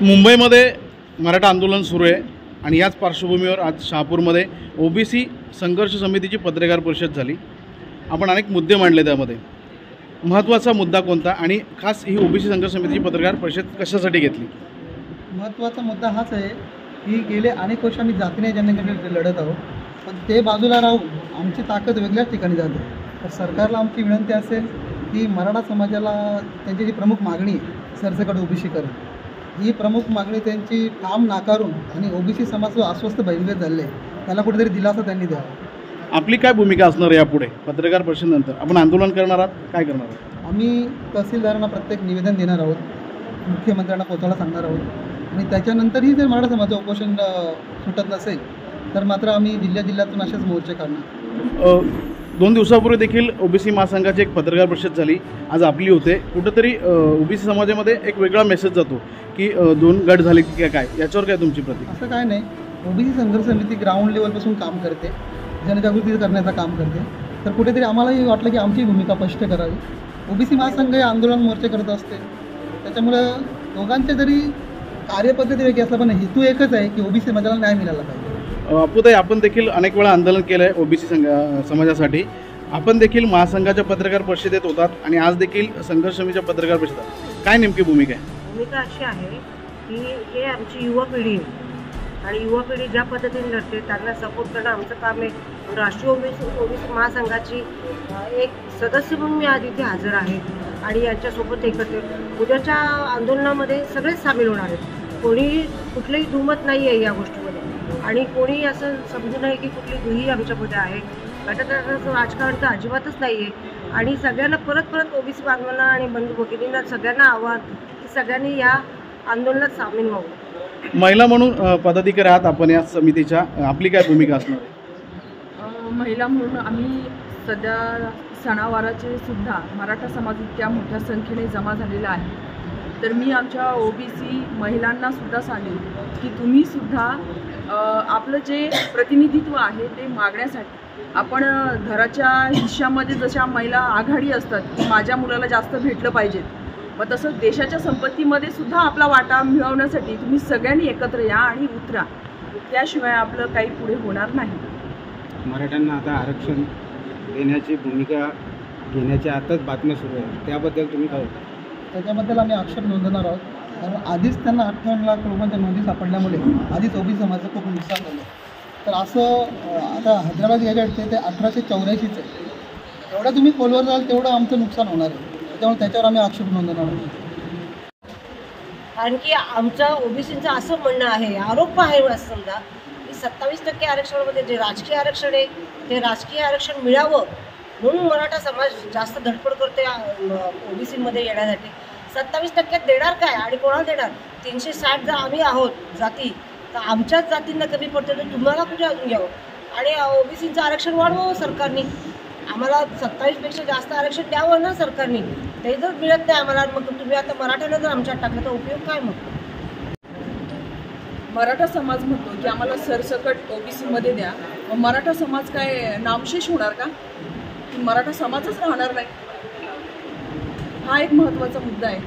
मुंबईमध्ये मराठा आंदोलन सुरू आहे आणि याच पार्श्वभूमीवर आज शहापूरमध्ये ओबीसी संघर्ष समितीची पत्रकार परिषद झाली। आपण अनेक मुद्दे मांडले, त्यामध्ये महत्त्वाचा मुद्दा कोणता आणि खास ही ओबीसी संघर्ष समितीची पत्रकार परिषद कशासाठी घेतली? महत्त्वाचा मुद्दा हाच आहे की गेले अनेक वर्ष आम्ही जातीय जनगणनेसाठी लढत आहोत, पण ते बाजूला राहून आमची ताकद वेगळ्याच ठिकाणी जाते। तर सरकारला आमची विनंती असेल की मराठा समाजाला त्यांची जी प्रमुख मागणी आहे सरसकट ओबीसीकरण, ही प्रमुख मागणी त्यांची ठाम नाकारून आणि ओबीसी समाज अस्वस्थ भयभीत झाले त्याला कुठेतरी दिलासा त्यांनी द्यावा। आपली काय भूमिका असणार यापुढे? पत्रकार परिषदेनंतर आपण आंदोलन करणार आहात, काय करणार आहात? आम्ही तहसीलदारांना प्रत्येक निवेदन देणार आहोत, मुख्यमंत्र्यांना पोचायला सांगणार आहोत आणि त्याच्यानंतरही जर मराठा समाजाचं उपोषण सुटत नसेल तर मात्र आम्ही जिल्ह्यातून असेच मोर्चे काढणार। 2 दिवसापूर्वी देखील ओबीसी महासंघाची एक पत्रकार परिषद झाली, आज आपली होते। कुठंतरी ओबीसी समाजामध्ये एक वेगळा मेसेज जातो की 2 गट झाले की काय, याच्यावर काय तुमची प्रतिक्रिया? असं काय नाही, ओबीसी संघर्ष समिती ग्राउंड लेवलपासून काम करते, जनजागृती करण्याचं काम करते। तर कुठेतरी आम्हालाही वाटलं की आमची भूमिका स्पष्ट करावी। ओबीसी महासंघ हे आंदोलन मोर्चे करत असते, त्याच्यामुळं दोघांचे जरी कार्यपद्धती वेगळी असलं पण हेतू एकच आहे की ओबीसी समाजाला न्याय मिळाला पाहिजे। अपुताई, आपण देखील अनेक वेळा आंदोलन केलं आहे ओबीसी समाजासाठी, आपण देखील महासंघाच्या पत्रकार परिषदेत होतात आणि आज देखील संघर्ष समितीच्या पत्रकार परिषदेत, काय नेमकी भूमिका आहे? भूमिका अशी आहे की हे आमची युवा पिढी आहे आणि युवा पिढी ज्या पद्धतीने लढते त्यांना सपोर्ट करणं आमचं काम आहे। राष्ट्रीय ओबीसी महासंघाची एक सदस्य म्हणून मी आज इथे हजर आहे आणि यांच्यासोबत एकत्र उद्याच्या आंदोलनामध्ये सगळेच सामील होणार आहेत। कोणी कुठलंही दुमत नाही आहे या गोष्टीमध्ये आणि कोणी असं समजू नये की कुठली दुही आमच्यामध्ये आहे। गटातटाचं राजकारण तर अजिबातच नाही आहे आणि सगळ्यांना परत ओबीसी बांधवांना आणि बंधू भगिनींना सगळ्यांना आव्हान की सगळ्यांनी या आंदोलनात सामील व्हावं। महिला म्हणून पदाधिकारी आहात आपण या समितीच्या, आपली काय भूमिका असणार आहे? महिला म्हणून आम्ही सध्या सणावाराचे सुद्धा मराठा समाज इतक्या मोठ्या संख्येने जमा झालेला आहे, तर मी आमच्या ओबीसी महिलांना सुद्धा सांगेन की तुम्ही सुद्धा आपलं जे प्रतिनिधित्व आहे ते मागण्यासाठी आपण घराच्या हिश्श्यामध्ये जशा महिला आघाडी असतात की माझ्या मुलाला जास्त भेटलं पाहिजे, मग तसं देशाच्या संपत्तीमध्ये सुद्धा आपला वाटा मिळवण्यासाठी तुम्ही सगळ्यांनी एकत्र या आणि उतरा, त्याशिवाय आपलं काही पुढे होणार नाही। मराठ्यांना आता आरक्षण देण्याची भूमिका घेण्याची आताच बातम्या सुरू आहे, त्याबद्दल तुम्ही काय? त्याच्याबद्दल आम्ही आक्षेप नोंदवणार आहोत, कारण आधीच त्यांना 58 लाख लोकांच्या नोंदी सापडल्यामुळे आधीच ओबीसी समाजाचं खूप नुकसान झालं। तर असं आता हैदराबाद याच्यात ते 1884चं आहे, एवढं तुम्ही खोलवर जाल तेवढं आमचं नुकसान होणार आहे, त्यामुळे त्याच्यावर आम्ही आक्षेप नोंदवणार आहोत। आणखी आमचं ओबीसींचं असं म्हणणं आहे, आरोप आहे असं समजा की 27% आरक्षणामध्ये जे राजकीय आरक्षण आहे ते राजकीय आरक्षण मिळावं म्हणून मराठा समाज जास्त धडपड करते ओबीसीमध्ये येण्यासाठी। 27% देणार काय आणि कोणाला देणार? 360 जर आम्ही आहोत जाती, तर आमच्याच जातींना कमी पडतं तर तुम्हाला कुठे अजून घ्यावं? आणि ओबीसीचं आरक्षण वाढवावं सरकारने, आम्हाला 27पेक्षा जास्त आरक्षण द्यावं ना सरकारने, ते जर मिळत नाही आम्हाला, मग तुम्ही आता मराठ्याला जर आमच्यात टाकलं तर उपयोग काय? मग मराठा समाज म्हणतो की आम्हाला सरसकट ओबीसीमध्ये द्या, मग मराठा समाज काय नामशेष होणार का? की मराठा समाजच राहणार नाही? हा एक महत्त्वाचा मुद्दा आहे।